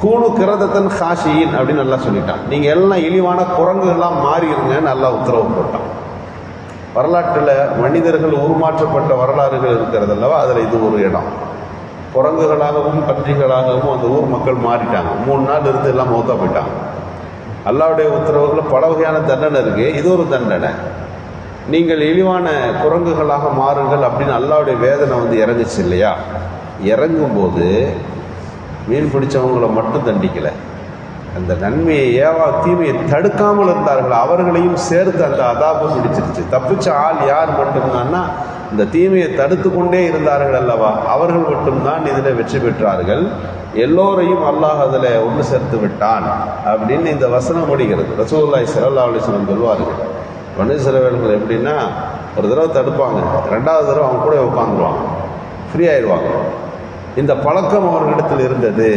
கூணு கிரதத்தன் ஹாஷியின் அப்படின்னு நல்லா சொல்லிட்டான். நீங்க எல்லாம் இழிவான குரங்குகள்லாம் மாறிடுங்க நல்லா உத்தரவு போட்டான். வரலாற்றில் மனிதர்கள் உருமாற்றப்பட்ட வரலாறுகள் இருக்கிறது அல்லவா, அதில் இது ஒரு இடம். குரங்குகளாகவும் பன்றிகளாகவும் அந்த ஊர் மக்கள் மாறிட்டாங்க. 3 நாள் இருந்து எல்லாம் மௌத்தா போயிட்டாங்க. அல்லாவுடைய உத்தரவுகளில் பல வகையான தண்டனை இருக்கு, இது ஒரு தண்டனை. நீங்கள் இழிவான குரங்குகளாக மாறுங்கள் அப்படின்னு அல்லாவுடைய வேதனை இறங்குச்சு இல்லையா. இறங்கும்போது மீன் பிடிச்சவங்களை மட்டும் தண்டிக்கலை, அந்த நன்மையை தீமையை தடுக்காமல் இருந்தார்கள் அவர்களையும் சேர்த்து அந்த அதாபு பிடிச்சிருச்சு. தப்பிச்ச ஆள் யார் மட்டும்தான்னா இந்த தீமையை தடுத்து கொண்டே இருந்தார்கள் அல்லவா, அவர்கள் மட்டும்தான் இதில் வெற்றி பெற்றார்கள். எல்லோரையும் அல்லாஹ் அதில் ஒன்று சேர்த்து விட்டான் அப்படின்னு இந்த வசனம் முடிகிறது. ரசூலுல்லாஹி ஸல்லல்லாஹு அலைஹி வஸல்லம் சொல்வார்கள், பனு இஸ்ரவேலர்கள் எப்படின்னா ஒரு தடவை தடுப்பாங்க, 2வது தடவை அவங்க கூட உட்காந்துருவாங்க, ஃப்ரீ ஆயிடுவாங்க. இந்த பழக்கம் அவர்களிடத்தில் இருந்தது.